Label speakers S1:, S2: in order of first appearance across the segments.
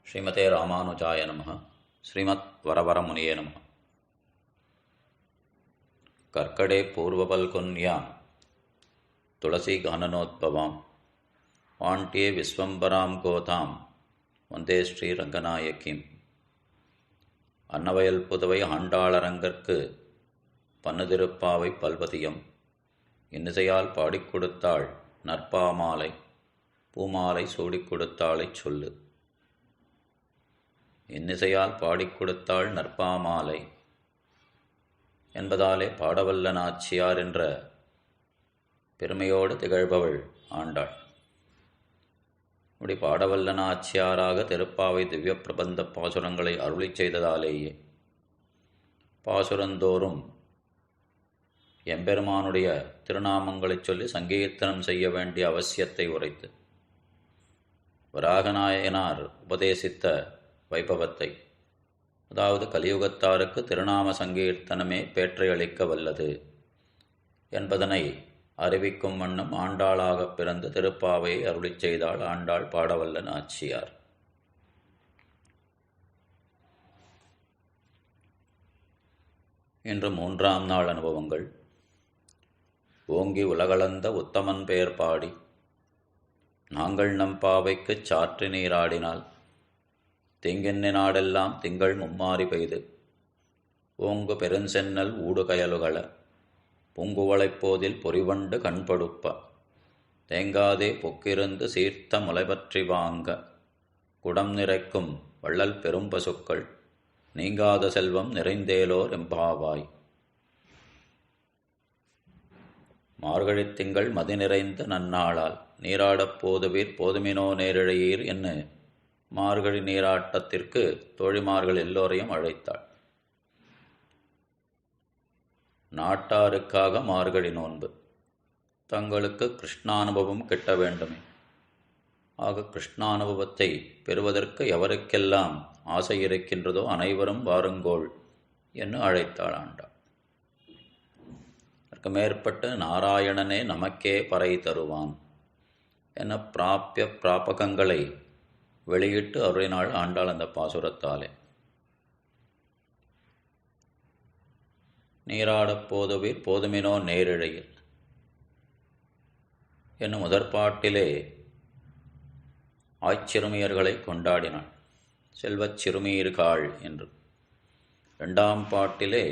S1: ஸ்ரீமதே ராமானுஜாய நமः. ஸ்ரீமத் வரவரமுனியே நமः. கர்க்கடே பூர்வபல்குன்யாம் துளசி கானனோத்பவாம் வாண்டியே விஸ்வம்பராம் கோதாம் வந்தே ஸ்ரீரங்கநாயகிம். அன்னவயல் புதுவை ஆண்டாளரங்கற்கு பன்னுதிருப்பாவை பல்பதியம் இன்னிசையால் பாடிக் கொடுத்தாள் நற்பாமாலை பூமாலை சூடிக் கொடுத்தாளைச் சொல்லு. இன்னிசையால் பாடிக் கொடுத்தாள் நற்பாமாலை என்பதாலே பாடவல்ல நாச்சியார் என்ற பெருமையோடு திகழ்பவள் ஆண்டாள். இப்படி பாடவல்ல நாச்சியாராக திருப்பாவை திவ்ய பிரபந்த பாசுரங்களை அருளி செய்ததாலேயே பாசுரந்தோறும் எம்பெருமானுடைய திருநாமங்களைச் சொல்லி சங்கீர்த்தனம் செய்ய வேண்டிய அவசியத்தை உரைத்து வராகநாயனார் உபதேசித்த வைபவத்தை, அதாவது கலியுகத்தாருக்கு திருநாம சங்கீர்த்தனமே பேற்றை அளிக்க வல்லது என்பதனை அறிவிக்கும் வண்ணம் ஆண்டாளாக பிறந்த திருப்பாவையை அருளிச் செய்தாள் ஆண்டாள் பாடவல்ல நாச்சியார். இன்று 3ஆம் நாள் அனுபவங்கள். ஓங்கி உலகளந்த உத்தமன் பெயர் பாடி நாங்கள் நம் பாவைக்குச் சாற்று நீராடினால் திங்கென்னி நாடெல்லாம் திங்கள் மும்மாறி பெய்து ஓங்கு பெருஞ்சென்னல் ஊடுகயலுகள பூங்குவளைப் போதில் பொறிவண்டு கண்படுப்ப தேங்காதே பொக்கிருந்து சீர்த்த முளைபற்றி வாங்க குடம் நிறைக்கும் வள்ளல் பெரும் பசுக்கள் நீங்காத செல்வம் நிறைந்தேலோர் எம்பாவாய். மார்கழித் திங்கள் மதி நிறைந்த நன்னாளால் நீராடப் போதுவீர் போதுமினோ நேரிழையீர் என்று மார்கழி நீராட்டத்திற்கு தோழிமார்கள் எல்லோரையும் அழைத்தாள். நாட்டாருக்காக மார்கழி நோன்பு. தங்களுக்கு கிருஷ்ணானுபவம் கிட்ட வேண்டுமே. ஆக கிருஷ்ணானுபவத்தை பெறுவதற்கு எவருக்கெல்லாம் ஆசை இருக்கின்றதோ அனைவரும் வாருங்கோள் என்று அழைத்தாள் ஆண்டாள். அதற்கு மேற்பட்டு நாராயணனே நமக்கே பறை தருவான் என பிராபிய பிராபகங்களை வெளியிட்டு அருளினாள் ஆண்டாள் அந்த பாசுரத்தாலே. நீராடப் போதுவீர் போதுமினோ நேரிழையில் என்னும் முதற்பாட்டிலே ஆய்ச்சிறுமியர்களை கொண்டாடினாள், செல்வச் சிறுமியர்கள் என்று. 2ஆம் பாட்டிலே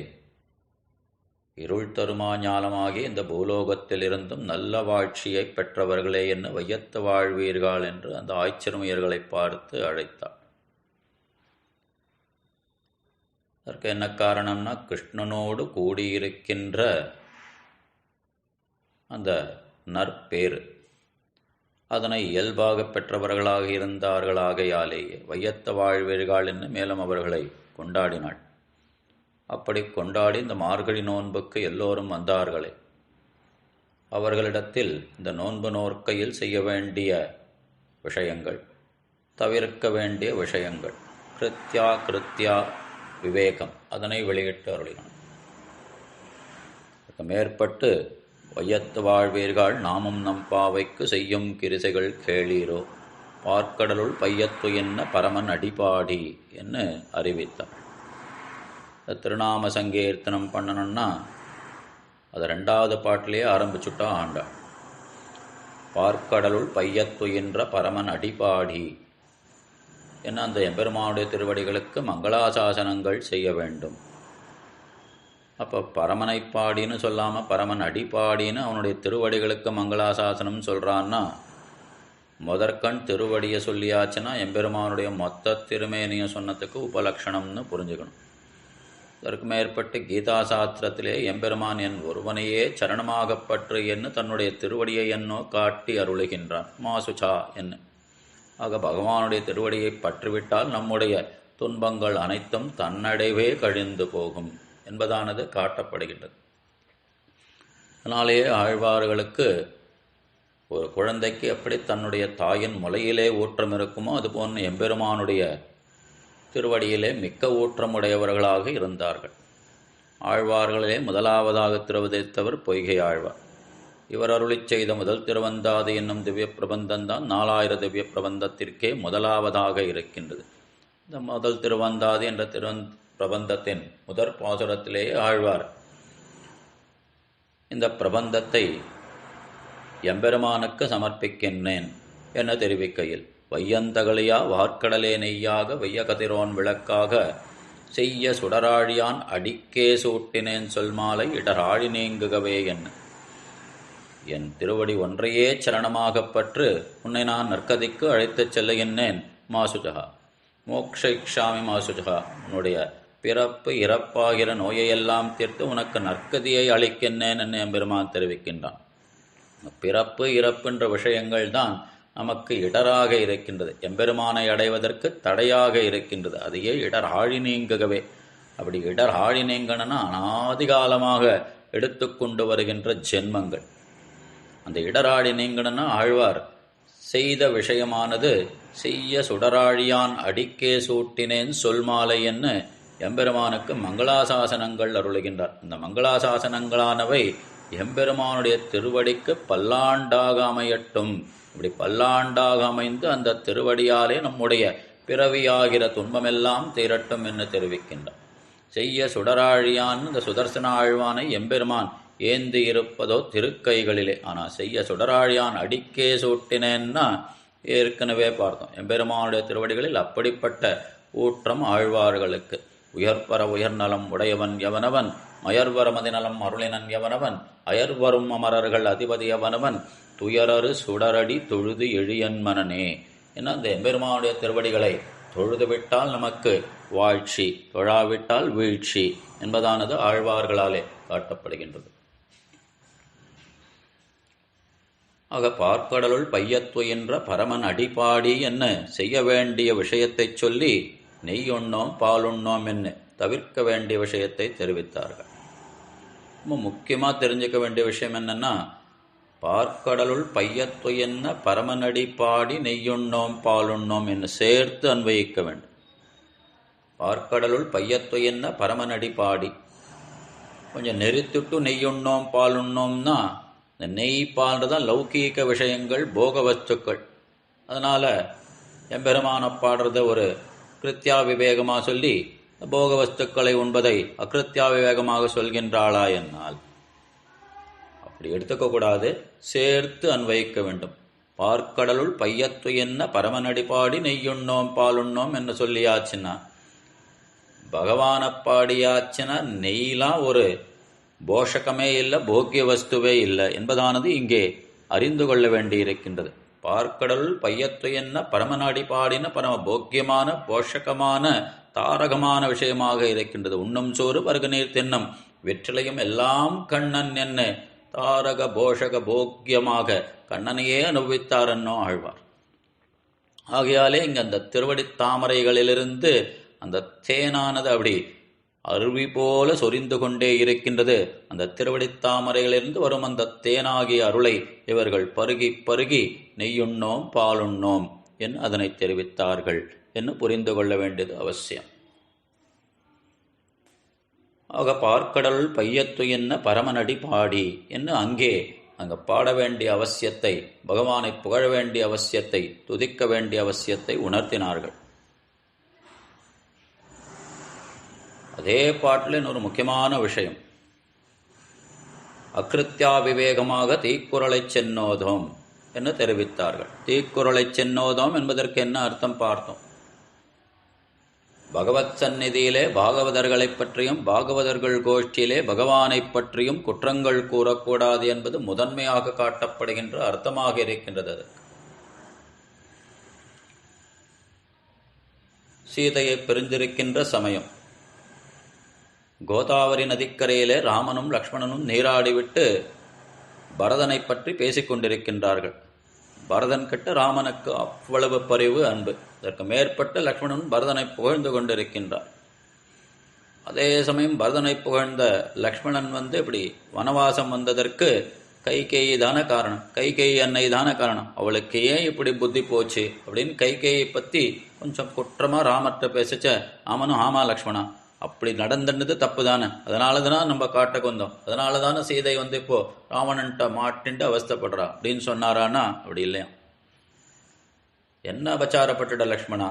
S1: இருள் தருமா ஞானமாகி இந்த பூலோகத்திலிருந்தும் நல்ல வாழ்ச்சியை பெற்றவர்களே என்ன வையத்து வாழ்வீர்கள் என்று அந்த ஆய்ச்சிறுமியர்களை பார்த்து அழைத்தாள். அதற்கு என்ன காரணம்னா, கிருஷ்ணனோடு கூடியிருக்கின்ற அந்த நற்பேறு அதனை இயல்பாக பெற்றவர்களாக இருந்தார்களாகையாலேயே வையத்த வாழ்வீர்கள் என்று மேலும் அவர்களை கொண்டாடினாள். அப்படி கொண்டாடி இந்த மார்கழி நோன்புக்கு எல்லோரும் வந்தார்களே, அவர்களிடத்தில் இந்த நோன்பு நோற்கையில் செய்ய வேண்டிய விஷயங்கள், தவிர்க்க வேண்டிய விஷயங்கள், கிருத்யா விவேகம் அதனை வெளியிட்டு அருளினார். மேற்பட்டு வையத்து வாழ்வீர்கள் நாமும் நம் பாவைக்கு செய்யும் கிரிசைகள் கேளீரோ பார்க்கடலுள் பையத்து என்ன பரமன் அடிபாடி என்று அறிவித்தார். திருநாம சங்கீர்த்தனம் பண்ணணும்னா அதை 2வது பாட்டிலேயே ஆரம்பிச்சுட்டா ஆண்டாள். பார்க்கடலுள் பையத்துயின்ற பரமன் அடிபாடி என்ன அந்த எம்பெருமானுடைய திருவடிகளுக்கு மங்களாசாசனங்கள் செய்ய வேண்டும். அப்போ பரமனை பாடின்னு சொல்லாமல் பரமன் அடிப்பாடின்னு அவனுடைய திருவடிகளுக்கு மங்களாசாசனம் சொல்கிறான்னா, முதற்கண் திருவடியை சொல்லியாச்சுன்னா எம்பெருமானுடைய மொத்த திருமேனியும் சொன்னதுக்கு உபலக்ஷணம்னு புரிஞ்சுக்கணும். அதற்கு மேற்பட்டு கீதா சாஸ்திரத்திலே எம்பெருமான் என் ஒருவனையே சரணமாகப்பற்று என்று தன்னுடைய திருவடியை என்னோ காட்டி அருளுகின்றான், மாசுச்சா என்ன. ஆக பகவானுடைய திருவடியை பற்றிவிட்டால் நம்முடைய துன்பங்கள் அனைத்தும் தன்னடைவே கழிந்து போகும் என்பதானது காட்டப்படுகின்றது. அதனாலேயே ஆழ்வார்களுக்கு ஒரு குழந்தைக்கு எப்படி தன்னுடைய தாயின் முலையிலே ஊற்றம் இருக்குமோ அதுபோன்று எம்பெருமானுடைய திருவடியிலே மிக்க ஊற்றமுடையவர்களாக இருந்தார்கள். ஆழ்வார்களிலே முதலாவதாக திருவதித்தவர் பொய்கை ஆழ்வார். இவர் அருளிச் செய்த முதல் திருவந்தாதி என்னும் திவ்ய பிரபந்தம்தான் 4000 திவ்ய பிரபந்தத்திற்கே முதலாவதாக இருக்கின்றது. இந்த முதல் திருவந்தாதி என்ற பிரபந்தத்தின் முதற் பாசுரத்திலேயே ஆழ்வார் இந்த பிரபந்தத்தை எம்பெருமானுக்கு சமர்ப்பிக்கின்றேன் என தெரிவிக்கையில், வையந்தகலியா வார்க்கடலே நெய்யாக வைய கதிரோன் விளக்காக செய்ய சுடராழியான் அடிக்கே சூட்டினேன் சொல்மாலை இடராழி நீங்குகவே என்ன. என் திருவடி ஒன்றையே சரணமாகப் பற்று உன்னை நான் நற்கதிக்கு அழைத்துச் செல்லுகின்றேன் மாசுஜகா மோக்ஷயிக்ஷாமி மாசுஜகா. உன்னுடைய பிறப்பு இறப்பாகிற நோயையெல்லாம் தீர்த்து உனக்கு நற்கதியை அளிக்கின்றேன் என்று எம்பெருமான் தெரிவிக்கின்றான். பிறப்பு இறப்புன்ற விஷயங்கள் தான் நமக்கு இடராக இருக்கின்றது, எம்பெருமானை அடைவதற்கு தடையாக இருக்கின்றது. அதையே இடர் ஆழி நீங்குகவே. அப்படி இடர் ஆழி நீங்கணும்னா அனாதிகாலமாக எடுத்துக்கொண்டு வருகின்ற ஜென்மங்கள். அந்த இடராழி நீங்கணும்னா ஆழ்வார் செய்த விஷயமானது செய்ய சுடராழியான் அடிக்கே சூட்டினேன் சொல்மாலை என்று எம்பெருமானுக்கு மங்களாசாசனங்கள் அருளுகின்றார். இந்த மங்களாசாசனங்களானவை எம்பெருமானுடைய திருவடிக்கு பல்லாண்டாக அமையட்டும். இப்படி பல்லாண்டாக அமைந்து அந்த திருவடியாலே நம்முடைய பிறவியாகிற துன்பமெல்லாம் தீரட்டும் என்று தெரிவிக்கின்றார். செய்ய சுடராழியான் இந்த சுதர்சன ஆழ்வானை எம்பெருமான் ஏந்தி இருப்பதோ திருக்கைகளிலே. ஆனால் செய்ய சுடராழியான் அடிக்கே சூட்டினேன்னா ஏற்கனவே பார்த்தோம், எம்பெருமானுடைய திருவடிகளில் அப்படிப்பட்ட ஊற்றம் ஆழ்வார்களுக்கு. உயர்பர உயர்நலம் உடையவன் எவனவன் மயர்வர மதிநலம் அருளினன் எவனவன் அயர்வரும் அமரர்கள் அதிபதி எவனவன் துயரறு சுடரடி தொழுது எழியன் மனனே. ஏன்னா அந்த எம்பெருமானுடைய திருவடிகளை தொழுதுவிட்டால் நமக்கு வாழ்ச்சி, தொழாவிட்டால் வீழ்ச்சி என்பதானது ஆழ்வார்களாலே காட்டப்படுகின்றது. ஆக பார்க்கடலுள் பையத்துயின்ற பரமன் அடிபாடி என்ன செய்ய வேண்டிய விஷயத்தை சொல்லி நெய்யுண்ணோம் பாலுண்ணோம் என்ன தவிர்க்க வேண்டிய விஷயத்தை தெரிவித்தார்கள். ரொம்ப முக்கியமாக தெரிஞ்சுக்க வேண்டிய விஷயம் என்னன்னா, பார்க்கடலுள் பையத்துயன்ன பரமனடி பாடி நெய்யுண்ணோம் பாலுண்ணோம் என்று சேர்த்து அன்வயிக்க வேண்டும். பார்க்கடலுள் பையத்துயன்ன பரமனடி பாடி கொஞ்சம் நெறித்துட்டு நெய்யுண்ணோம் பாலுண்ணோம்னா, இந்த நெய் பால்தான் லௌகீக விஷயங்கள், போக வஸ்துக்கள். அதனால் எம்பெருமான பாடுறத ஒரு கிருத்தியா விவேகமாக சொல்லி போக வஸ்துக்களை உண்பதை அகிருத்தியா விவேகமாக சொல்கின்றாளா என்னால் அப்படி எடுத்துக்கக்கூடாது, சேர்த்து அன்வயிக்க வேண்டும். பார்க்கடலுள் பையத்து என்ன பரமனடிப்பாடி நெய்யுண்ணோம் பாலுண்ணோம் என்று சொல்லியாச்சுன்னா, பகவானை பாடியாச்சுன்னா நெய்லாம் ஒரு போஷகமே இல்லை, போக்கிய வஸ்துவே இல்லை என்பதானது இங்கே அறிந்து கொள்ள வேண்டியிருக்கின்றது. பார்க்கடலுள் பையத்து என்ன பரமநாடி பாடின பரம போக்கியமான போஷகமான தாரகமான விஷயமாக இருக்கின்றது. உண்ணும் சோறு பருகு நீர் தின்னம் வெற்றிலையும் எல்லாம் கண்ணன் என்ன தாரக போஷக போக்கியமாக கண்ணனையே அனுபவித்தார் என்னோ ஆழ்வார். ஆகையாலே இங்கு அந்த திருவடி தாமரைகளிலிருந்து அந்த தேனானது அப்படி அருவி போல சொரிந்து கொண்டே இருக்கின்றது. அந்த திருவடித்தாமரைகளிலிருந்து வரும் அந்த தேனாகிய அருளை இவர்கள் பருகி பருகி நெய்யுண்ணோம் பாலுண்ணோம் என்று அதனை தெரிவித்தார்கள் என்று புரிந்து கொள்ள வேண்டியது அவசியம். ஆக பார்க்கடல் பையத்து என்ன பரமனடி பாடி என்று அங்கே பாட வேண்டிய அவசியத்தை, பகவானை புகழ வேண்டிய அவசியத்தை, துதிக்க வேண்டிய அவசியத்தை உணர்த்தினார்கள். அதே பாட்டில் இன்னொரு முக்கியமான விஷயம், அகிருத்தியா விவேகமாக தீக்குறளை சென்னோதோம் என்று தெரிவித்தார்கள். தீக்குறளை சென்னோதோம் என்பதற்கு என்ன அர்த்தம் பார்த்தோம். பகவத் சந்நிதியிலே பாகவதர்களைப் பற்றியும் பாகவதர்கள் கோஷ்டியிலே பகவானை பற்றியும் குற்றங்கள் கூறக்கூடாது என்பது முதன்மையாக காட்டப்படுகின்ற அர்த்தமாக இருக்கின்றது. அதற்கு சீதையை பிரிந்திருக்கின்ற சமயம் கோதாவரி நதிக்கரையிலே ராமனும் லக்ஷ்மணனும் நீராடிவிட்டு பரதனை பற்றி பேசிக்கொண்டிருக்கின்றார்கள். பரதன் கிட்ட ராமனுக்கு அவ்வளவு பரிவு அன்பு, அதற்கு மேற்பட்ட லக்ஷ்மணனும் பரதனை புகழ்ந்து கொண்டிருக்கின்றார். அதே சமயம் பரதனை புகழ்ந்த லக்ஷ்மணன் இப்படி வனவாசம் வந்ததற்கு கைகேயி தான காரணம், கைகேயி அன்னை தான காரணம், அவளுக்கு ஏன் இப்படி புத்தி போச்சு அப்படின்னு கைகேயை பற்றி கொஞ்சம் குற்றமாக ராமர்கிட்ட பேசிச்ச ராமனும் ஆமா லக்ஷ்மணா அப்படி நடந்துட்டு தப்பு தானே, அதனால தானே நம்ம காட்டுக்கு வந்தோம், அதனால தானே சீதை இப்போ ராவணன்ட்ட மாட்டின்ட்டு அவஸ்தப்படுறா அப்படின்னு சொன்னாரானா அப்படி இல்லையா. என்ன அபச்சாரப்பட்டுட லக்ஷ்மணா,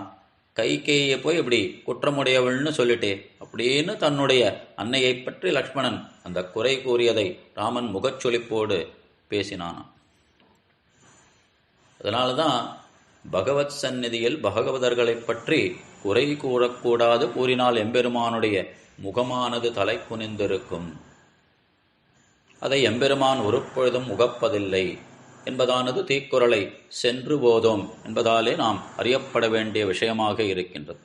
S1: கைகேயை போய் இப்படி குற்றமுடையவள்னு சொல்லிட்டே அப்படின்னு தன்னுடைய அன்னையை பற்றி லக்ஷ்மணன் அந்த குறை கூறியதை ராமன் முகச்சொலிப்போடு பேசினானாம். அதனால்தான் பகவத் சந்நிதியில் பகவதர்களை பற்றி குறை கூறக்கூடாது, கூறினால் எம்பெருமானுடைய முகமானது தலை குனிந்திருக்கும், அதை எம்பெருமான் ஒருபொழுதும் முகப்பதில்லை என்பதானது தீக்குறளை சென்று போதோம் என்பதாலே நாம் அறியப்பட வேண்டிய விஷயமாக இருக்கின்றது.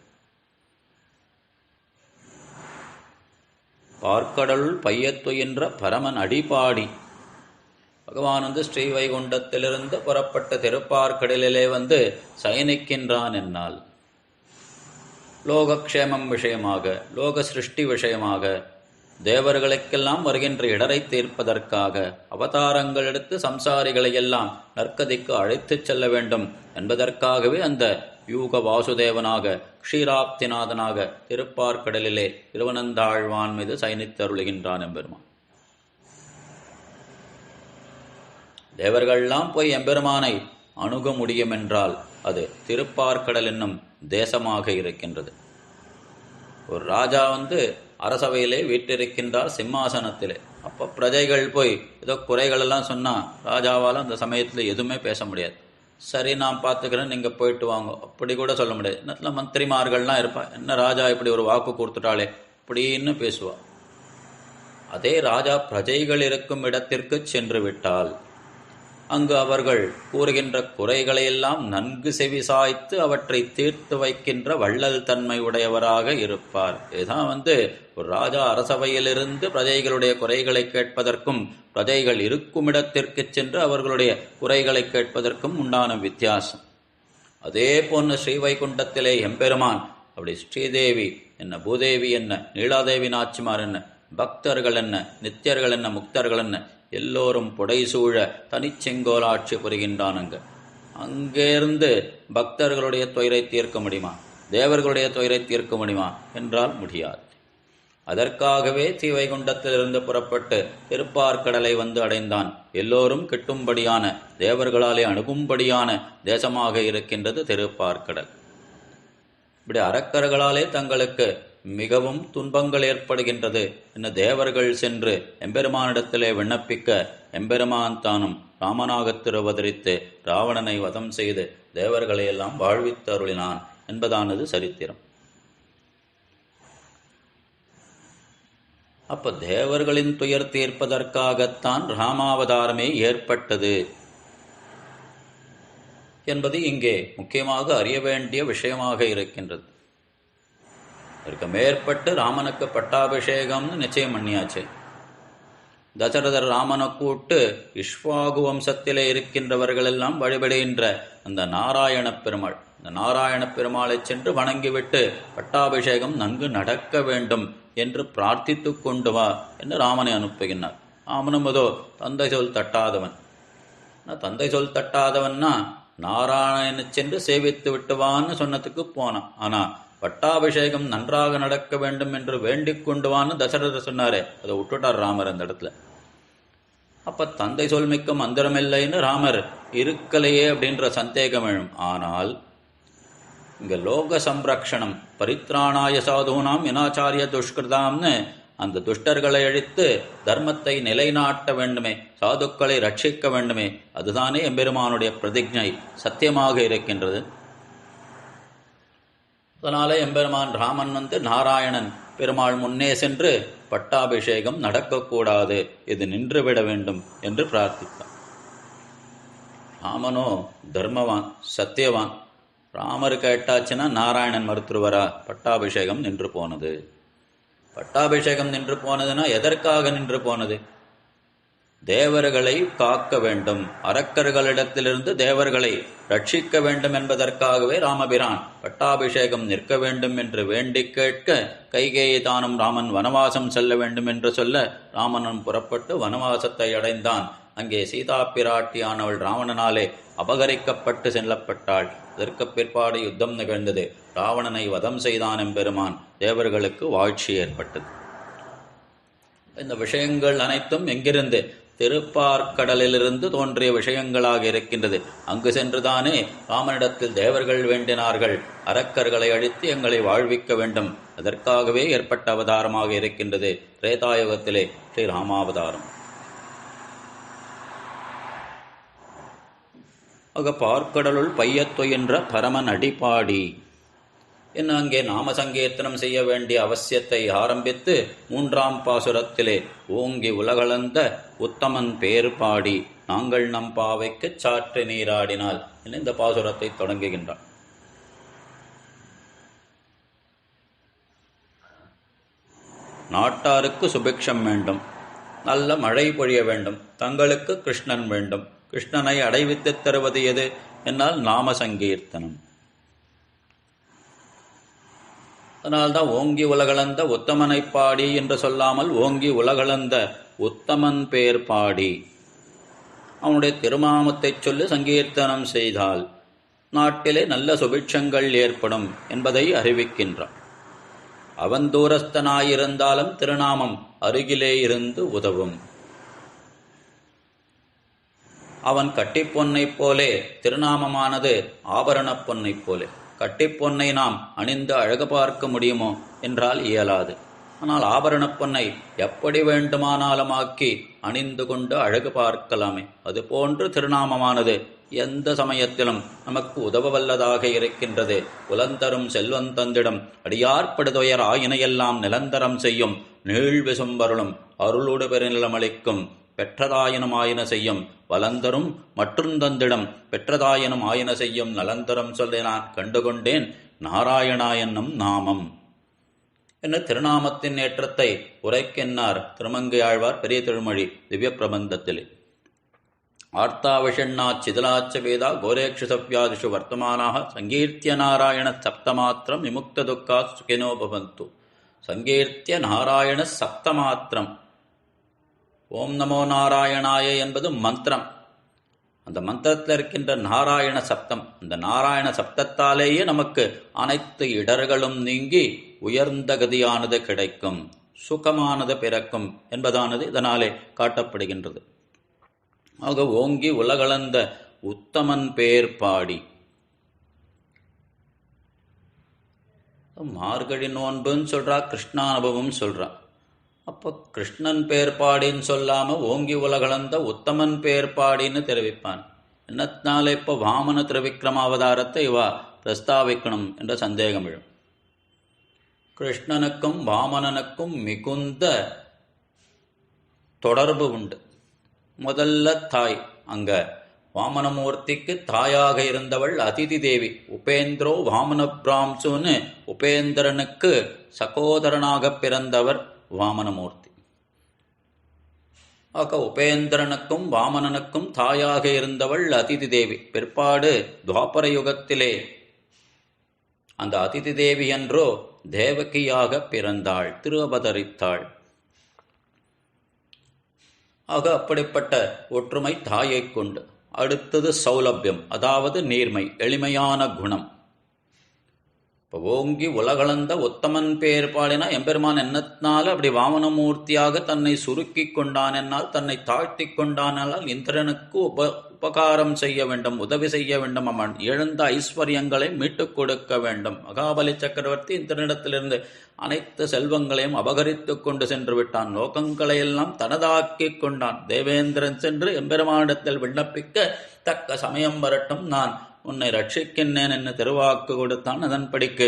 S1: பார்க்கடலுள் பையத்துயின்ற பரமன் அடிபாடி பகவான் ஸ்ரீவைகுண்டத்திலிருந்து புறப்பட்ட திருப்பார்க்கடலிலே சயனிக்கின்றான் என்னால் லோகக்ஷேமம் விஷயமாக, லோக சிருஷ்டி விஷயமாக, தேவர்களுக்கெல்லாம் வருகின்ற இடரை தீர்ப்பதற்காக அவதாரங்கள் எடுத்து சம்சாரிகளையெல்லாம் நற்கதிக்கு அழைத்துச் செல்ல வேண்டும் என்பதற்காகவே அந்த யூக வாசுதேவனாக க்ஷீராப்திநாதனாக திருப்பார்க்கடலிலே திருவனந்தாழ்வான் மீது சயனித்தருளுகின்றான் எம்பெருமான். தேவர்கள்லாம் போய் எம்பெருமானை அணுக முடியும் என்றால் அது திருப்பார்க்கடல் என்னும் தேசமாக இருக்கின்றது. ஒரு ராஜா அரசவையிலே வீற்றிருக்கின்றார் சிம்மாசனத்திலே. அப்போ பிரஜைகள் போய் ஏதோ குறைகளெல்லாம் சொன்னால் ராஜாவால் அந்த சமயத்தில் எதுவுமே பேச முடியாது. சரி, நான் பார்த்துக்கிறேன், நீங்கள் போயிட்டு வாங்க, அப்படி கூட சொல்ல முடியாது. இன்னத்தில் மந்திரிமார்கள்லாம் இருப்பா, என்ன ராஜா இப்படி ஒரு வாக்கு கொடுத்துட்டாளே அப்படின்னு பேசுவா. அதே ராஜா பிரஜைகள் இருக்கும் இடத்திற்கு சென்று விட்டால் அங்கு அவர்கள் கூறுகின்ற குறைகளையெல்லாம் நன்கு செவிசாய்த்து அவற்றை தீர்த்து வைக்கின்ற வள்ளல் தன்மை உடையவராக இருப்பார். இதுதான் ஒரு ராஜா அரசவையிலிருந்து பிரஜைகளுடைய குறைகளை கேட்பதற்கும் பிரஜைகள் இருக்கும் இடத்திற்கு சென்று அவர்களுடைய குறைகளை கேட்பதற்கும் உண்டான வித்தியாசம். அதே போன்று ஸ்ரீவைகுண்டத்திலே எம்பெருமான் அப்படி ஸ்ரீதேவி என்ன, பூதேவி என்ன, நீலாதேவி நாச்சிமார் என்ன, பக்தர்கள் என்ன, நித்தியர்கள் என்ன, முக்தர்கள் என்ன, எல்லோரும் புடைசூழ தனிச்செங்கோலாட்சி புரிகின்றானுங்க. அங்கேருந்து பக்தர்களுடைய துயரை தீர்க்க முடியுமா, தேவர்களுடைய துயரை தீர்க்க முடியுமா என்றால் முடியாது. அதற்காகவே ஸ்ரீவைகுண்டத்திலிருந்து புறப்பட்டு திருப்பார்க்கடலை அடைந்தான். எல்லோரும் கிட்டும்படியான, தேவர்களாலே அணுகும்படியான தேசமாக இருக்கின்றது திருப்பார்க்கடல். இப்படி அரக்கர்களாலே தங்களுக்கு மிகவும் துன்பங்கள் ஏற்படுகின்றது என்ன தேவர்கள் சென்று எம்பெருமானிடத்திலே விண்ணப்பிக்க எம்பெருமான் தானும் ராமனாகத் திருவதரித்து ராவணனை வதம் செய்து தேவர்களையெல்லாம் வாழ்வித்து அருளினான் என்பதானது சரித்திரம். அப்ப தேவர்களின் துயர் தீர்ப்பதற்காகத்தான் ராமாவதாரமே ஏற்பட்டது என்பது இங்கே முக்கியமாக அறிய வேண்டிய விஷயமாக இருக்கின்றது. இதற்கு மேற்பட்டு ராமனுக்கு பட்டாபிஷேகம்னு நிச்சயம் பண்ணியாச்சு. தசரதர் ராமனை கூட்டு இஷ்வாகு வம்சத்திலே இருக்கின்றவர்கள் எல்லாம் வழிபடுகின்ற அந்த நாராயண பெருமாள், இந்த நாராயண பெருமாளை சென்று வணங்கிவிட்டு பட்டாபிஷேகம் நன்கு நடக்க வேண்டும் என்று பிரார்த்தித்து கொண்டு வா என்று ராமனை அனுப்புகின்றார். ராமனும் அதோ தந்தை சொல் தட்டாதவன். தந்தை சொல் தட்டாதவன்னா நாராயணனை சென்று சேவித்து விட்டுவான்னு சொன்னதுக்கு போனான். ஆனா பட்டாபிஷேகம் நன்றாக நடக்க வேண்டும் என்று வேண்டிக் கொண்டுவான்னு தசரதர் சொன்னாரே, அதை விட்டுட்டார் ராமர் அந்த இடத்துல. அப்ப தந்தை சொல் மிக்க மந்திரம் இல்லைன்னு ராமர் இருக்கலையே அப்படின்ற சந்தேகம் எழும். ஆனால் இங்க லோக சம்ரக்ஷணம் பரித்ராணாய சாதுனாம் வினாச்சாரிய துஷ்கிருதாம்னு அந்த துஷ்டர்களை அழித்து தர்மத்தை நிலைநாட்ட வேண்டுமே, சாதுக்களை ரட்சிக்க வேண்டுமே, அதுதானே எம்பெருமானுடைய பிரதிஜை சத்தியமாக இருக்கின்றது. அதனாலே எம்பெருமான் ராமன் நாராயணன் பெருமாள் முன்னே சென்று பட்டாபிஷேகம் நடக்கக்கூடாது, இது நின்றுவிட வேண்டும் என்று பிரார்த்தித்தார். ராமனோ தர்மவான், சத்தியவான். ராமர் கேட்டாச்சுன்னா நாராயணன் மறுத்துருவரா? பட்டாபிஷேகம் நின்று போனது. பட்டாபிஷேகம் நின்று போனதுன்னா எதற்காக நின்று போனது? தேவர்களை காக்க வேண்டும், அரக்கர்களிடத்திலிருந்து தேவர்களை ரட்சிக்க வேண்டும் என்பதற்காகவே ராமபிரான் பட்டாபிஷேகம் நிற்க வேண்டும் என்று வேண்டி கேட்க, கைகேயி தானும் ராமன் வனவாசம் செல்ல வேண்டும் என்று சொல்ல ராமனும் புறப்பட்டு வனவாசத்தை அடைந்தான். அங்கே சீதா பிராட்டியானவள் ராவணனாலே அபகரிக்கப்பட்டு செல்லப்பட்டாள். இதற்கு பிற்பாடு யுத்தம் நிகழ்ந்தது. ராவணனை வதம் செய்தான் எம்பெருமான். தேவர்களுக்கு வாழ்ச்சி ஏற்பட்டது. இந்த விஷயங்கள் அனைத்தும் எங்கிருந்து? திருப்பார்க்கடலிலிருந்து தோன்றிய விஷயங்களாக இருக்கின்றது. அங்கு சென்றுதானே ராமனிடத்தில் தேவர்கள் வேண்டினார்கள், அரக்கர்களை அழித்து எங்களை வாழ்விக்க வேண்டும். அதற்காகவே ஏற்பட்ட அவதாரமாக இருக்கின்றது திரேதாயுகத்திலே ஸ்ரீ ராமாவதாரம். ஆக பார்க்கடலுள் பையத்தொயென்ற பரமன் அடிப்பாடி என்ன அங்கே நாம சங்கீர்த்தனம் செய்ய வேண்டிய அவசியத்தை ஆரம்பித்து 3ஆம் பாசுரத்திலே ஓங்கி உலகளந்த உத்தமன் பேர் பாடி நாங்கள் நம் பாவைக்குச் சாற்று நீராடினால் என்று இந்த பாசுரத்தை தொடங்குகின்றார். நாட்டாருக்கு சுபிக்ஷம் வேண்டும், நல்ல மழை பொழிய வேண்டும், தங்களுக்கு கிருஷ்ணன் வேண்டும். கிருஷ்ணனை அடைவித்துத் தருவது எது என்னால் நாம சங்கீர்த்தனம். அதனால்தான் ஓங்கி உலகளந்த உத்தமனை பாடி என்று சொல்லாமல் ஓங்கி உலகளந்த உத்தமன் பேர் பாடி அவனுடைய திருநாமத்தைச் சொல்லி சங்கீர்த்தனம் செய்தால் நாட்டிலே நல்ல சுபிட்சங்கள் ஏற்படும் என்பதை அறிவிக்கின்றான். அவன் தூரஸ்தனாயிருந்தாலும் திருநாமம் அருகிலே இருந்து உதவும். அவன் கட்டிப்பொன்னைப் போலே, திருநாமமானது ஆபரணப் பொன்னைப் போலே. கட்டிப்பொன்னை நாம் அணிந்து அழகு பார்க்க முடியுமோ என்றால் இயலாது. ஆனால் ஆபரணப் பொன்னை எப்படி வேண்டுமானாலும் ஆக்கி அணிந்து கொண்டு அழகு பார்க்கலாமே. அதுபோன்று திருநாமமானது எந்த சமயத்திலும் நமக்கு உதவவல்லதாக இருக்கின்றது. புலந்தரும் செல்வந்தந்திடம் அடியார்படுதுயர் ஆயினையெல்லாம் நிலந்தரம் செய்யும் நீழ்விசும்பருளும் அருளோடு பெருநிலமளிக்கும் பெற்றதாயினும் ஆயின செய்யும் வலந்தரும் மற்றும் தந்திடம் பெற்றதாயினும் ஆயின செய்யும் நலந்தரம் சொல்ல நான் கண்டுகொண்டேன் நாராயணா என்னும் நாமம் என்ன திருநாமத்தின் ஏற்றத்தை உரைக்கின்றார் திருமங்கை ஆழ்வார் பெரிய திருமொழி திவ்ய பிரபந்தத்திலே. ஆர்த்தாவிஷண்ணா சிதலாச்ச வேதா கோரேக்ஷு சவ்யாதிஷு வர்த்தமானாக சங்கீர்த்திய நாராயண சப்தமாத்திரம் விமுக்த துக்கா சுகினோ பவந்து. சங்கீர்த்திய நாராயண சப்தமாத்திரம். ஓம் நமோ நாராயணாய என்பது மந்திரம். அந்த மந்திரத்தில் இருக்கின்ற நாராயண சப்தம், அந்த நாராயண சப்தத்தாலேயே நமக்கு அனைத்து இடர்களும் நீங்கி உயர்ந்த கதியானது கிடைக்கும், சுகமானது பிறக்கும் என்பதானது இதனாலே காட்டப்படுகின்றது. ஆக ஓங்கி உலகளந்த உத்தமன் பேர் பாடி. மார்கழி நோன்புன்னு சொல்றா, கிருஷ்ணானுபவம் சொல்றா. அப்போ கிருஷ்ணன் பேர் பாடின்னு சொல்லாம ஓங்கி உலகளந்த உத்தமன் பேர் பாடின்னு தெரிவிப்பான். என்னத்தினால இப்போ வாமன திரிவிக்ரமாவதாரத்தை இவா பிரஸ்தாவிக்கணும் என்ற சந்தேகம் எழும். கிருஷ்ணனுக்கும் வாமனனுக்கும் மிகுந்த தொடர்பு உண்டு. முதல்ல தாய், அங்க வாமனமூர்த்திக்கு தாயாக இருந்தவள் அதிதி தேவி. உபேந்திரோ வாமன பிராம்சுன்னு உபேந்திரனுக்கு சகோதரனாக பிறந்தவர் வாமனமூர்த்தி. ஆக உபேந்திரனுக்கும் வாமனனுக்கும் தாயாக இருந்தவள் அதிதி தேவி. பிற்பாடு துவாபர யுகத்திலே அந்த அதிதி தேவி என்றோ தேவகியாக பிறந்தாள், திருவதரித்தாள். ஆக அப்படிப்பட்ட ஒற்றுமை தாயை கொண்டு. அடுத்தது சௌலபியம், அதாவது நீர்மை, எளிமையான குணம். ஓங்கி உலகளந்த உத்தமன் பேர் பாடினா எம்பெருமான் என்னத்தினால அப்படி வாமனமூர்த்தியாக தன்னை சுருக்கி கொண்டான் என்னால், தன்னை தாழ்த்தி கொண்டானால் இந்திரனுக்கு உபகாரம் செய்ய வேண்டும், உதவி செய்ய வேண்டும், அவன் இழந்த ஐஸ்வர்யங்களை மீட்டுக் கொடுக்க வேண்டும். மகாபலி சக்கரவர்த்தி இந்திரனிடத்திலிருந்து அனைத்து செல்வங்களையும் அபகரித்து கொண்டு சென்று விட்டான், லோகங்களையெல்லாம் தனதாக்கி கொண்டான். தேவேந்திரன் சென்று எம்பெருமானிடத்தில் விண்ணப்பிக்க தக்க சமயம் வரட்டும், நான் உன்னை ரட்சிக்கின்றேன் என்று திருவாக்கு கொடுத்தான். அதன்படிக்கு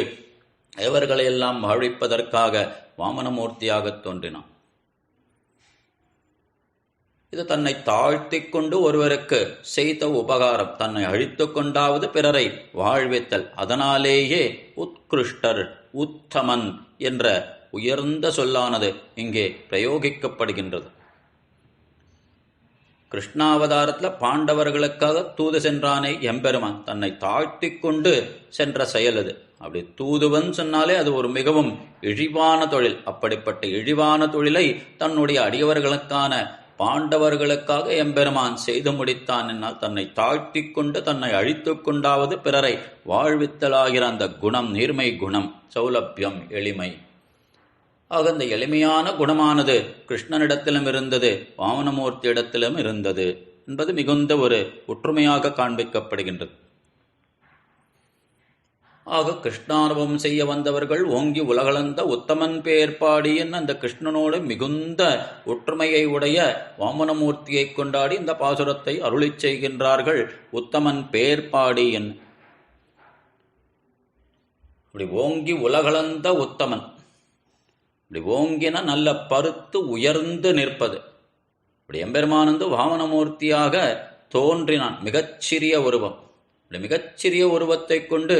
S1: தேவர்களையெல்லாம் வாழ்விப்பதற்காக வாமனமூர்த்தியாக தோன்றினான். இது தன்னை தாழ்த்தி கொண்டு ஒருவருக்கு செய்த உபகாரம், தன்னை அழித்து கொண்டாவது பிறரை வாழ்வித்தல். அதனாலேயே உத்கிருஷ்டர், உத்தமன் என்ற உயர்ந்த சொல்லானது இங்கே பிரயோகிக்கப்படுகின்றது. கிருஷ்ணாவதாரத்தில் பாண்டவர்களுக்காக தூது சென்றானே எம்பெருமான், தன்னை தாழ்த்தி கொண்டு சென்ற செயல் அது. அப்படி தூதுவன் சொன்னாலே அது ஒரு மிகவும் இழிவான தொழில். அப்படிப்பட்ட இழிவான தொழிலை தன்னுடைய அடியவர்களுக்கான பாண்டவர்களுக்காக எம்பெருமான் செய்து முடித்தான் என்னால், தன்னை தாழ்த்தி கொண்டு தன்னை அழித்து கொண்டாவது பிறரை வாழ்வித்தலாகிற அந்த குணம், நீர்மை குணம், சௌலபியம், எளிமை. ஆக இந்த எளிமையான குணமானது கிருஷ்ணனிடத்திலும் இருந்தது, வாமனமூர்த்தி இடத்திலும் இருந்தது என்பது மிகுந்த ஒரு ஒற்றுமையாக காண்பிக்கப்படுகின்றது. ஆக கிருஷ்ணானுபவம் செய்ய வந்தவர்கள் ஓங்கி உலகளந்த உத்தமன் பேர்பாடியின் அந்த கிருஷ்ணனோடு மிகுந்த ஒற்றுமையை உடைய வாமனமூர்த்தியை கொண்டாடி இந்த பாசுரத்தை அருளி செய்கின்றார்கள். உத்தமன் பேர்பாடியின் இப்படி ஓங்கி உலகளந்த உத்தமன், இப்படி ஓங்கின நல்ல பருத்து உயர்ந்து நிற்பது. இப்படி எம்பெருமானந்து வாமனமூர்த்தியாக தோன்றினான். மிகச்சிறிய உருவம். இப்படி மிகச்சிறிய உருவத்தை கொண்டு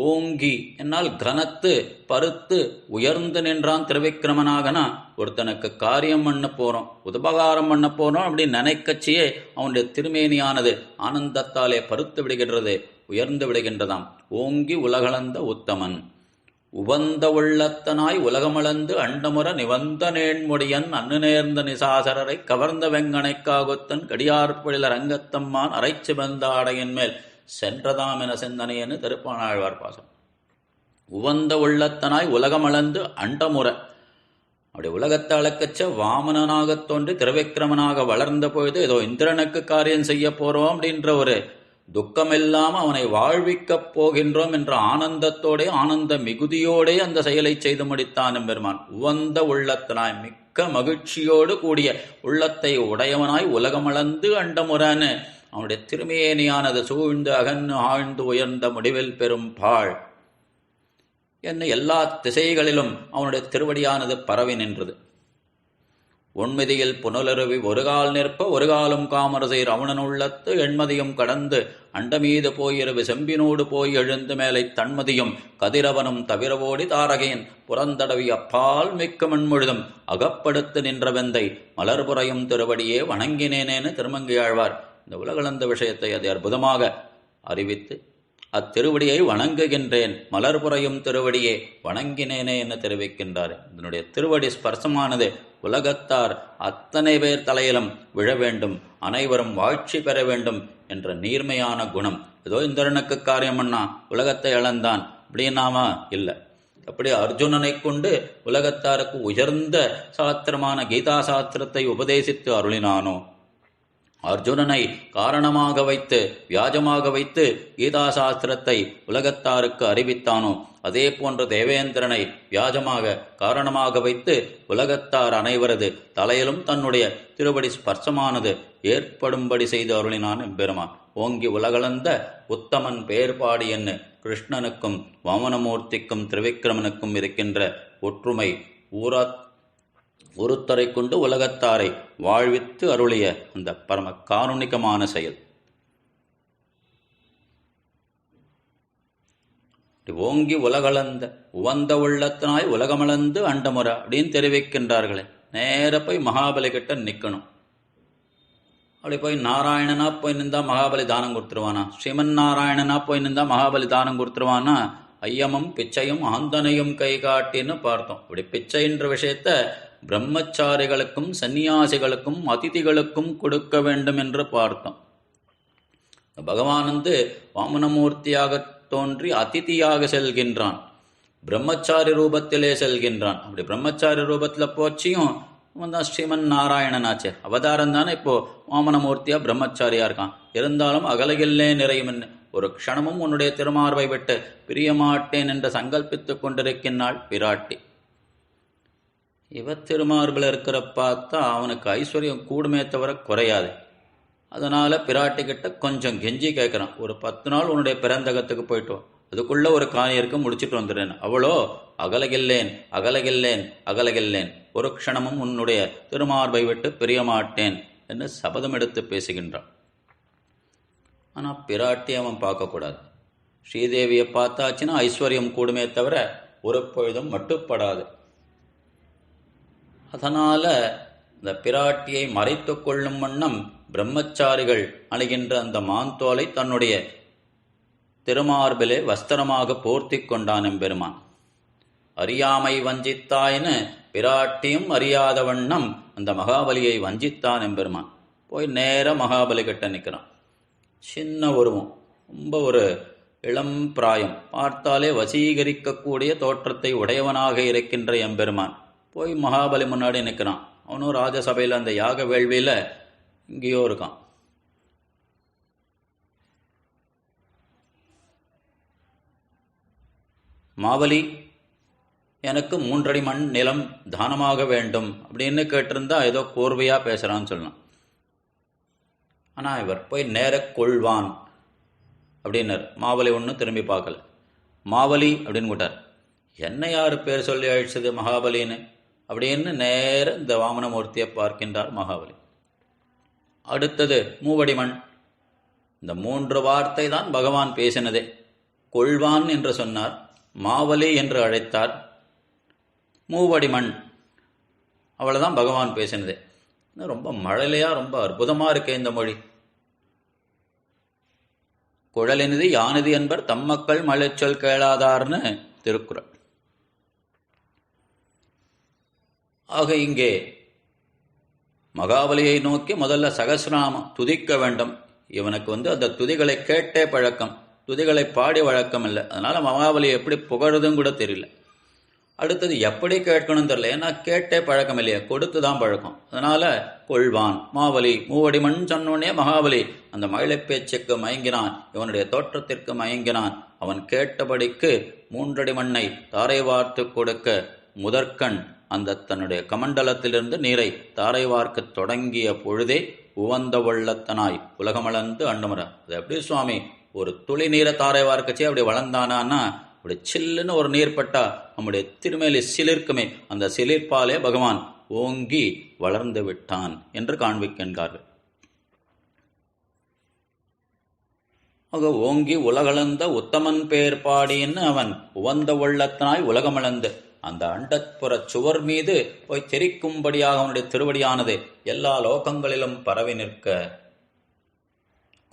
S1: ஓங்கி என்னால் கனத்து பருத்து உயர்ந்து நின்றான் திருவிக்கிரமனாகனா. ஒருத்தனுக்கு காரியம் பண்ண போறோம், உபகாரம் பண்ண போறோம் அப்படி நினைக்கச்சியே அவனுடைய திருமேனியானது ஆனந்தத்தாலே பருத்து விடுகின்றது, உயர்ந்து விடுகின்றதாம். ஓங்கி உலகளந்த உத்தமன் உவந்த உள்ளத்தனாய் உலகமளந்து அண்டமுற நிவந்த நேன்முடியன் அன்னு நேர்ந்த நிசாசரரை கவர்ந்த வெங்கனைக்காகுத்தன் கடியார்பொழில ரங்கத்தம்மான் அரைச்சு வந்த ஆடையின் மேல் சென்றதாம் என சிந்தனையன்னு திருப்பாணாழ்வார் பாசம். உவந்த உள்ளத்தனாய் உலகமளந்து அண்டமுற, அப்படி உலகத்தை அளக்கச்ச வாமனனாகத் தோன்றி திருவிக்கிரமனாக வளர்ந்த பொழுது ஏதோ இந்திரனுக்கு காரியம் செய்ய போறோம் அப்படின்ற ஒரு துக்கமில்லாம அவனை வாழ்விக்கப் போகின்றோம் என்ற ஆனந்தத்தோடே ஆனந்த மிகுதியோடே அந்த செயலை செய்து முடித்தான் எம்பெருமான். உவந்த உள்ளத்தனாய் மிக்க மகிழ்ச்சியோடு கூடிய உள்ளத்தை உடையவனாய் உலகமளந்து அண்டமுறன்னு அவனுடைய திருமேனியானது சூழ்ந்து அகன்னு ஆழ்ந்து உயர்ந்த முடிவில் பெரும் பாழ் என்ன எல்லா திசைகளிலும் அவனுடைய திருவடியானது பரவி நின்றது. ஒன்மதியில் புனலருவி ஒருகால் நிற்ப ஒரு காலும் காமரசைர் அவனன் உள்ளத்து எண்மதியும் கடந்து அண்டமீது போயிரவு செம்பினோடு போய் எழுந்து மேலை தன்மதியும் கதிரவனும் தவிரவோடி தாரகையின் புறந்தடவி அப்பால் மிக்க மண்முழுதும் அகப்படுத்து நின்ற வெந்தை மலர்புறையும் திருவடியே வணங்கினேனேன்னு திருமங்கையாழ்வார் இந்த உலகளந்த விஷயத்தை அதை அற்புதமாக அறிவித்து அத்திருவடியை வணங்குகின்றேன், மலர்புறையும் திருவடியே வணங்கினேனே என தெரிவிக்கின்றார். இதனுடைய திருவடி ஸ்பர்சமானது உலகத்தார் அத்தனை பேர் தலையிலும் விழ வேண்டும், அனைவரும் வாழ்ச்சி பெற வேண்டும் என்ற நீர்மையான குணம். ஏதோ இந்திரனுக்கு காரியம் பண்ணா உலகத்தை இழந்தான் அப்படின்னாமா இல்லை. அப்படி அர்ஜுனனை கொண்டு உலகத்தாருக்கு உயர்ந்த சாஸ்திரமான கீதா சாஸ்திரத்தை உபதேசித்து அருளினானோ, அர்ஜுனனை காரணமாக வைத்து வியாஜமாக வைத்து கீதா சாஸ்திரத்தை உலகத்தாருக்கு அறிவித்தானோ, அதே போன்ற தேவேந்திரனை வியாஜமாக காரணமாக வைத்து உலகத்தார் அனைவரது தலையிலும் தன்னுடைய திருவடி ஸ்பர்சமானது ஏற்படும்படி செய்து அருளினான் எம்பெருமான். ஓங்கி உலகளந்த உத்தமன் பேர்பாடி என்ன கிருஷ்ணனுக்கும் வாமனமூர்த்திக்கும் திருவிக்கிரமனுக்கும் இருக்கின்ற ஒற்றுமை ஒருத்தரை கொண்டு உலகத்தாரை வாழ்வித்து அருளிய அந்த பரம காருணிகமான செயல். ஓங்கி உலகளந்த உவந்த உள்ளத்தினாய் உலகமளந்து அண்டமுறை அப்படின்னு தெரிவிக்கின்றார்களே. நேர போய் மகாபலி கிட்ட நிற்கணும். அப்படி போய் நாராயணனா போய் நின்றா மகாபலி தானம் கொடுத்துருவானா, ஸ்ரீமன் நாராயணனா போய் நின்றா மகாபலி தானம் கொடுத்துருவானா, ஐயமும் பிச்சையும் ஆந்தனையும் கை காட்டின்னு பார்த்தோம். இப்படி பிச்சைன்ற விஷயத்த பிரம்மச்சாரிகளுக்கும் சந்நியாசிகளுக்கும் அதிதிகளுக்கும் கொடுக்க வேண்டும் என்று பார்த்தோம். பகவான் வாமனமூர்த்தியாக தோன்றி அதிதியாக செல்கின்றான், பிரம்மச்சாரி ரூபத்திலே செல்கின்றான். அப்படி பிரம்மச்சாரி ரூபத்தில் போச்சியும் தான் ஸ்ரீமன் நாராயணனாச்சே, அவதாரம் தானே இப்போ வாமனமூர்த்தியா பிரம்மச்சாரியா இருக்கான். இருந்தாலும் அகலகில்லே நிறையும் ஒரு க்ஷணமும் உன்னுடைய திருமார்பை விட்டு பிரியமாட்டேன் என்று சங்கல்பித்துக் கொண்டிருக்கின்றாள் பிராட்டி. இவ திருமார்பில் இருக்கிற பார்த்தா அவனுக்கு ஐஸ்வர்யம் கூடுமே தவிர குறையாது. அதனால பிராட்டி கிட்ட கொஞ்சம் கெஞ்சி கேட்குறான், ஒரு 10 நாள் உன்னுடைய பிறந்தகத்துக்கு போயிட்டு அதுக்குள்ள ஒரு காரியருக்கு முடிச்சுட்டு வந்துடுறேன். அவளோ அகலகில்லேன் அகலகில்லேன் அகலகில்லேன், ஒரு க்ஷணமும் உன்னுடைய திருமார்பை விட்டு பிரியமாட்டேன் என்று சபதம் எடுத்து பேசுகின்றான். ஆனால் பிராட்டி அவன் பார்க்கக்கூடாது. ஸ்ரீதேவியை பார்த்தாச்சுன்னா ஐஸ்வர்யம் கூடுமே தவிர ஒரு பொழுதும் மட்டுப்படாது. அதனால இந்த பிராட்டியை மறைத்து கொள்ளும் வண்ணம் பிரம்மச்சாரிகள் அணுகின்ற அந்த மாந்தோலை தன்னுடைய திருமார்பிலே வஸ்திரமாக போர்த்தி கொண்டான் எம்பெருமான். அறியாமை வஞ்சித்தாயின்னு பிராட்டியும் அறியாத வண்ணம் அந்த மகாபலியை வஞ்சித்தான் எம்பெருமான். போய் நேர மகாபலி கிட்ட நிற்கிறான். சின்ன உருவம், ரொம்ப ஒரு இளம் பிராயம், பார்த்தாலே வசீகரிக்கக்கூடிய தோற்றத்தை உடையவனாக இருக்கின்ற எம்பெருமான் போய் மகாபலி முன்னாடி நிற்கிறான். அவனும் ராஜசபையில் அந்த யாக வேள்வியில் இங்கேயோ இருக்கான். மாவலி, எனக்கு 3 அடி மண் நிலம் தானமாக வேண்டும் அப்படின்னு கேட்டிருந்தா ஏதோ கோர்வையாக பேசுகிறான்னு சொல்லலாம். ஆனால் இவர் போய் நேர கொள்வான் அப்படின்னார். மாவலி ஒன்றும் திரும்பி பார்க்கல. மாவலி அப்படின்னு கூட்டார். என்ன யார் பேர் சொல்லி அழிச்சது மகாபலின்னு அப்படின்னு நேர இந்த வாமனமூர்த்தியை பார்க்கின்றார் மகாபலி. அடுத்தது 3 அடி மண். இந்த 3 வார்த்தை தான் பகவான் பேசினதே. கொள்வான் என்று சொன்னார், மாவலி என்று அழைத்தார், 3 அடி மண், அவ்வளோதான் பகவான் பேசினதே. ரொம்ப மழலையா, ரொம்ப அற்புதமாக இருக்கே இந்த மொழி. குழலினிது யானிது என்பர் தம்மக்கள் மழைச்சொல் கேளாதார்னு திருக்குறள். ஆக இங்கே மகாபலியை நோக்கி முதல்ல சகசிரநாமம் துதிக்க வேண்டும். இவனுக்கு அந்த துதிகளை கேட்டே பழக்கம், துதிகளை பாடி வழக்கம் இல்லை. அதனால மகாபலியை எப்படி புகழுதும் கூட தெரியல. அடுத்தது எப்படி கேட்கணும் தெரியல, ஏன்னா கேட்டே பழக்கம் இல்லையா, கொடுத்து தான் பழக்கம். அதனால கொள்வான் மாவலி 3 அடி மண் சொன்னோடனே மகாபலி அந்த மழை பேச்சுக்கு மயங்கினான், இவனுடைய தோற்றத்திற்கு மயங்கினான். அவன் கேட்டபடிக்கு 3 அடி மண்ணை தாரை வார்த்து கொடுக்க முதற்கண் அந்த தன்னுடைய கமண்டலத்திலிருந்து நீரை தாரை வார்க்க தொடங்கிய பொழுதே உவந்த வெள்ளத்தனாய் உலகமளந்து அண்டுமர. அது எப்படி சுவாமி, ஒரு துளி நீரை தாரை வார்க்கச்சே அப்படி வளர்ந்தானா, அப்படி சில்லுன்னு ஒரு நீர் பட்டா நம்முடைய திருமேலி சிலிர்க்குமே, அந்த சிலிர்ப்பாலே பகவான் ஓங்கி வளர்ந்து விட்டான் என்று காண்பிக்கின்றார்கள். ஆக ஓங்கி உலகளந்த உத்தமன் பேர் பாடின்னு அவன் உவந்த உள்ளத்தனாய் உலகமளந்து அந்த அண்டப்புற சுவர் மீது போய் தெரிக்கும்படியாக அவனுடைய திருவடியானது எல்லா லோகங்களிலும் பரவி நிற்க,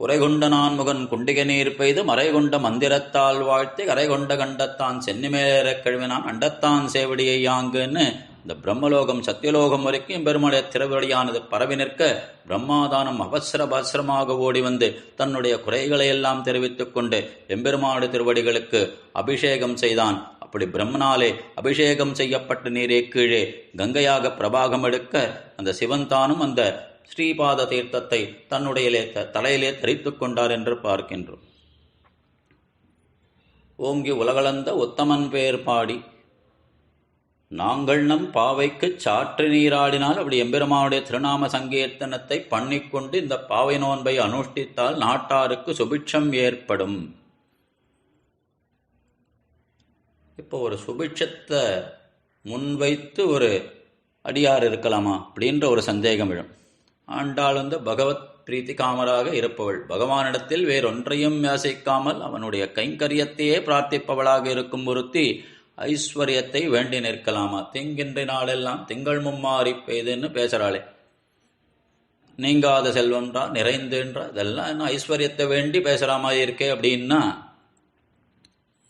S1: குறைகொண்ட நான்முகன் குண்டிகை நீர் பெய்து மறைகொண்ட மந்திரத்தால் வாழ்த்தி கரைகொண்ட கண்டத்தான் சென்னிமேற கழுவினான் அண்டத்தான் சேவடியை யாங்குன்னு இந்த பிரம்மலோகம் சத்தியலோகம் வரைக்கும் பெருமாளுடைய திருவடியானது பரவி நிற்க, பிரம்மாதானம் அவசரமாக ஓடி வந்து தன்னுடைய குறைகளை எல்லாம் தெரிவித்துக் கொண்டு எம்பெருமாடு திருவடிகளுக்கு அபிஷேகம் செய்தான். அப்படி பிரம்மனாலே அபிஷேகம் செய்யப்பட்ட நீரே கீழே கங்கையாக பிரபாகம் எடுக்க, அந்த சிவன்தானும் அந்த ஸ்ரீபாத தீர்த்தத்தை தன்னுடைய தலையிலே தரித்துக் கொண்டார் என்று பார்க்கின்றோம். ஓங்கி உலகளந்த உத்தமன் பேர் பாடி நாங்கள் நம் பாவைக்கு சாற்று நீராடினால், அப்படி எம்பெருமானுடைய திருநாம சங்கீர்த்தனத்தை பண்ணிக்கொண்டு இந்த பாவை நோன்பை அனுஷ்டித்தால் நாட்டாருக்கு சுபிட்சம் ஏற்படும். இப்போ ஒரு சுபிட்சத்தை முன்வைத்து ஒரு அடியார் இருக்கலாமா அப்படின்ற ஒரு சந்தேகம் விழும். ஆண்டாள் பகவத் பிரீத்தி காமராக இருப்பவள், பகவானிடத்தில் வேறொன்றையும் யாசிக்காமல் அவனுடைய கைங்கரியத்தையே பிரார்த்திப்பவளாக இருக்கும் ஒருத்தி ஐஸ்வர்யத்தை வேண்டி நிற்கலாமா? திங்கின்ற நாளெல்லாம் திங்கள் மும்மாறி பெய்துன்னு பேசுறாளே, நீங்காத செல்வன்றா நிறைந்துன்றா, இதெல்லாம் என்ன ஐஸ்வர்யத்தை வேண்டி பேசுற மாதிரி இருக்கே அப்படின்னா,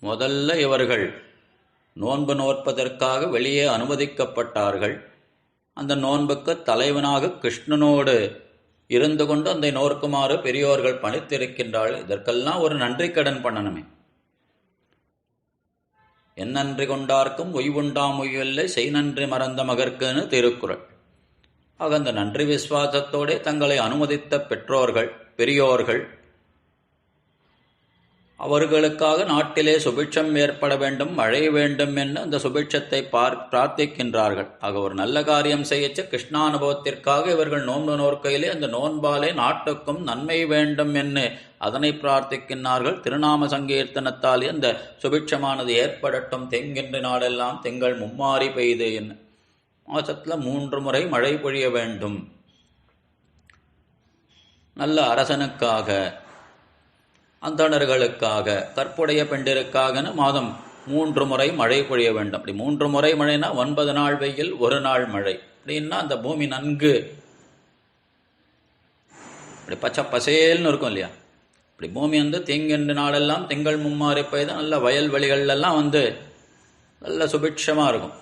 S1: முதல்ல இவர்கள் நோன்பு நோற்பதற்காக வெளியே அனுமதிக்கப்பட்டார்கள். அந்த நோன்புக்கு தலைவனாக கிருஷ்ணனோடு இருந்து கொண்டு அந்த நோர்க்குமாறு பெரியோர்கள் பணித்திருக்கின்றார்கள். இதற்கெல்லாம் ஒரு நன்றி கடன் பண்ணணுமே. என்னன்றி கொண்டார்க்கும் ஒய்வுண்டாம் ஒய்வில்லை செய் நன்றி மறந்த மகர்க்குன்னு திருக்குறள். ஆக அந்த நன்றி விசுவாசத்தோடே தங்களை அனுமதித்த பெற்றோர்கள் பெரியோர்கள் அவர்களுக்காக நாட்டிலே சுபிட்சம் ஏற்பட வேண்டும், மழை வேண்டும் என்று அந்த சுபிட்சத்தை பிரார்த்திக்கின்றார்கள். ஆக ஒரு நல்ல காரியம் செய்யச்ச கிருஷ்ணானுபவத்திற்காக இவர்கள் நோன்பு நோர்க்கையிலே அந்த நோன்பாலே நாட்டுக்கும் நன்மை வேண்டும் என்று அதனை பிரார்த்திக்கின்றார்கள். திருநாம சங்கீர்த்தனத்தாலே அந்த சுபிட்சமானது ஏற்படட்டும், தெங்கின்ற நாடெல்லாம் திங்கள் மும்மாறி பெய்து என்ன மாசத்துல 3 முறை மழை பொழிய வேண்டும், நல்ல அரசனுக்காக அந்தணர்களுக்காக கற்புடைய பெண்டிற்காகனு மாதம் 3 முறை மழை பொழிய வேண்டும். அப்படி 3 முறை மழைனா 9 நாள் வெயில் 1 நாள் மழை அப்படின்னா அந்த பூமி நன்கு அப்படி பச்சை பசேல்னு இருக்கும் இல்லையா. இப்படி பூமி தீங்கின்ற நாளெல்லாம் திங்கள் மும்மாறி பெய்து நல்ல வயல்வெளிகள்லாம் நல்ல சுபிட்சமாக இருக்கும்.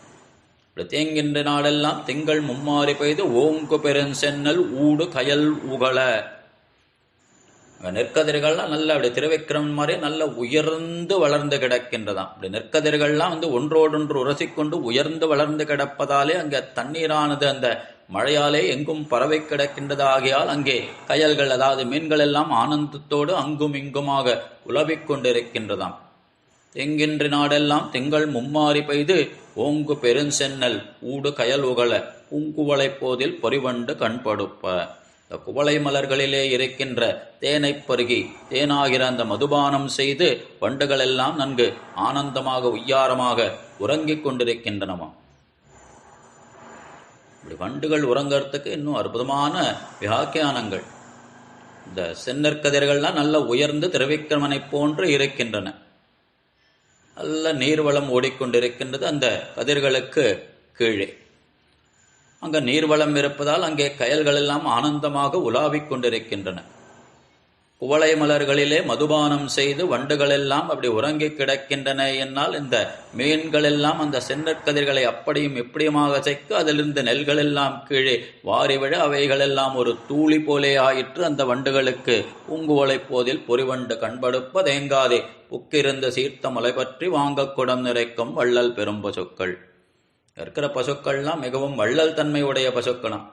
S1: இப்படி தேங்கின்ற நாளெல்லாம் திங்கள் மும்மாறி பெய்து ஓங்கு பெருஞ்சென்னல் ஊடு கயல் உகழ, நெற்கதிர்கள்லாம் நல்ல அப்படி திருவிக்கிரமன் மாதிரி நல்ல உயர்ந்து வளர்ந்து கிடக்கின்றதாம். அப்படி நெற்கதிர்கள்லாம் ஒன்றோடொன்று உரசிக்கொண்டு உயர்ந்து வளர்ந்து கிடப்பதாலே அங்கே தண்ணீரானது அந்த மழையாலே எங்கும் பறவை கிடக்கின்றது. ஆகையால் அங்கே கயல்கள், அதாவது மீன்கள் எல்லாம் ஆனந்தத்தோடு அங்கும் இங்குமாக உலவிக் கொண்டிருக்கின்றதாம். எங்கின்ற நாடெல்லாம் திங்கள் மும்மாறி பெய்து ஓங்கு பெருஞ்சென்னல் ஊடு கயல் உகழ பூங்குவளை போதில் பொறிவண்டு கண்படுப்ப. இந்த குவளை மலர்களிலே இருக்கின்ற தேனை பருகி தேனாகிற அந்த மதுபானம் செய்து வண்டுகள் எல்லாம் நன்கு ஆனந்தமாக உய்யாரமாக உறங்கிக் கொண்டிருக்கின்றனவாம். இப்படி வண்டுகள் உறங்கிறதுக்கு இன்னும் அற்புதமான வியாக்கியானங்கள். இந்த செந்நெற்கதிர்கள்லாம் நல்ல உயர்ந்து திருவிக்கிரமனை போன்று இருக்கின்றன. நல்ல நீர்வளம் ஓடிக்கொண்டிருக்கின்றது அந்த கதிர்களுக்கு கீழே. அங்க நீர்வளம் இருப்பதால் அங்கே கயல்கள் எல்லாம் ஆனந்தமாக உலாவிக் கொண்டிருக்கின்றன. குவளை மலர்களிலே மதுபானம் செய்து வண்டுகள் எல்லாம் அப்படி உறங்கி கிடக்கின்றன. என்னால் இந்த மீன்கள் எல்லாம் அந்த செந்நெற்கதிர்களை அப்படியும் இப்படியுமாக செய்து அதிலிருந்து நெல்கள் எல்லாம் கீழே வாரிவிழ அவைகள் எல்லாம் ஒரு தூளி போலே ஆயிற்று. அந்த வண்டுகளுக்கு பூங்குவளை போதில் பொறிவண்டு கண்படுப்ப தேங்காதே புக்கிருந்த சீர்த்த மலை பற்றி வாங்க குடம் நிறைக்கும் வள்ளல் பெரும் பசுக்கள். இருக்கிற பசுக்கள்லாம் மிகவும் வள்ளல் தன்மையுடைய பசுக்களாம்.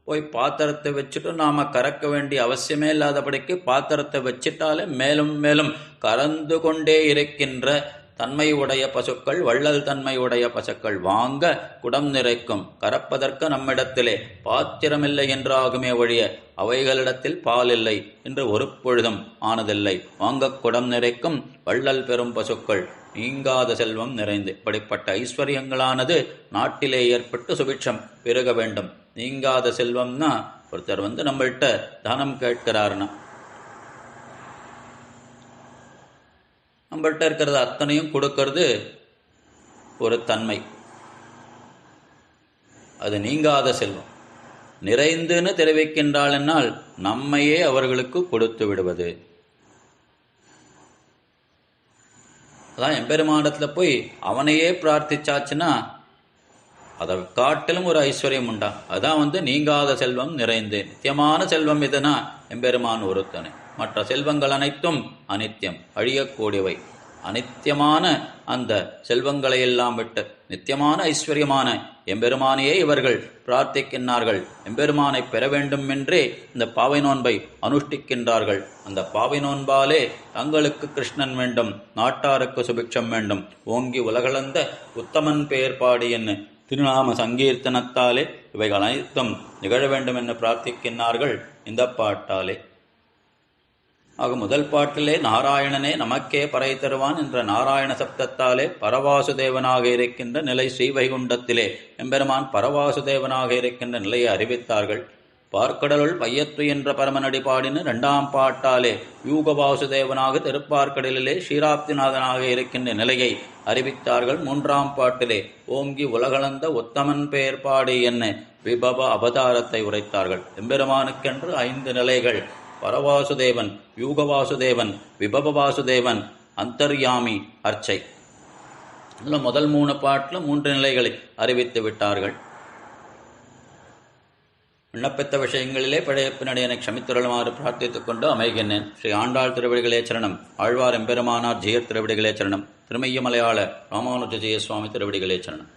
S1: போய் பாத்திரத்தை வச்சுட்டு நாம கறக்க வேண்டிய அவசியமே இல்லாதபடிக்கு பாத்திரத்தை வச்சிட்டாலே மேலும் மேலும் கறந்து கொண்டே இருக்கின்ற தன்மையுடைய பசுக்கள், வள்ளல் தன்மையுடைய பசுக்கள். வாங்க குடம் நிறைக்கும், கறப்பதற்கு நம்மிடத்திலே பாத்திரமில்லை என்றாகுமே ஒழிய அவைகளிடத்தில் பால் இல்லை என்று ஒரு பொழுதும் ஆனதில்லை. வாங்க குடம் நிறைக்கும் வள்ளல் பெரும் பசுக்கள் நீங்காத செல்வம் நிறைந்து. இப்படிப்பட்ட ஐஸ்வர்யங்களானது நாட்டிலே ஏற்பட்டு சுபிட்சம் பெருக வேண்டும். நீங்காத செல்வம்னா ஒருத்தர் நம்மள்கிட்ட தானம் கேட்கிறாருன்னா நம்மள்கிட்ட இருக்கிறது அத்தனையும் கொடுக்கறது ஒரு தன்மை. அது நீங்காத செல்வம். நிறைந்துன்னு தெரிவிக்கின்றாள் என்னால் நம்மையே அவர்களுக்கு கொடுத்து விடுவது. அதான் எம்பெருமானிடத்துல போய் அவனையே பிரார்த்திச்சாச்சுன்னா அதை காட்டிலும் ஒரு ஐஸ்வர்யம் உண்டா. அதான் நீங்காத செல்வம் நிறைந்து. நித்தியமான செல்வம் எதுனா எம்பெருமான் ஒருத்தனை. மற்ற செல்வங்கள் அனைத்தும் அனித்தியம், அழியக்கூடியவை. அனித்தியமான அந்த செல்வங்களை எல்லாம் விட்டு நித்தியமான ஐஸ்வர்யமான எம்பெருமானையே இவர்கள் பிரார்த்திக்கின்றார்கள். எம்பெருமானை பெற வேண்டும் என்றே இந்த பாவை நோன்பை அனுஷ்டிக்கின்றார்கள். அந்த பாவை நோன்பாலே தங்களுக்கு கிருஷ்ணன் வேண்டும், நாட்டாருக்கு சுபிக்ஷம் வேண்டும், ஓங்கி உலகளந்த உத்தமன் பெயர் பாடி என்ன திருநாம சங்கீர்த்தனத்தாலே இவைகள் அனைத்தும் நிகழ வேண்டும் என்று பிரார்த்திக்கின்றார்கள் இந்த பாட்டாலே. ஆக முதல் பாட்டிலே நாராயணனே நமக்கே பறை தருவான் என்ற நாராயண சப்தத்தாலே பரவாசுதேவனாக இருக்கின்ற நிலை ஸ்ரீவைகுண்டத்திலே எம்பெருமான் பரவாசுதேவனாக இருக்கின்ற நிலையை அறிவித்தார்கள். பார்க்கடலுள் பையத்து என்ற பரமனடி பாடின இரண்டாம் பாட்டாலே யூக வாசுதேவனாக திருப்பார்க்கடலிலே ஸ்ரீராப்திநாதனாக இருக்கின்ற நிலையை அறிவித்தார்கள். மூன்றாம் பாட்டிலே ஓங்கி உலகளந்த உத்தமன் பெயர் பாடி என்ன விபவ அவதாரத்தை உரைத்தார்கள். எம்பெருமானுக்கென்று 5 நிலைகள்: பரவாசுதேவன், யூகவாசுதேவன், விபவவாசுதேவன், அந்தர்யாமி, அர்ச்சை. முதல் 3 பாட்டில் 3 நிலைகளை அறிவித்து விட்டார்கள். விண்ணப்பித்த விஷயங்களிலே பிழைப்பினடையனை க்ஷமித்துருளுமாறு பிரார்த்தித்துக் கொண்டு அமைகின்றேன். ஸ்ரீ ஆண்டாள் திருவடிகளே சரணம். ஆழ்வார் எம்பெருமானார் ஜெயர் திருவடிகளே சரணம். திருமைய மலையாள ராமானுஜ ஜெய சுவாமி திருவடிகளே சரணம்.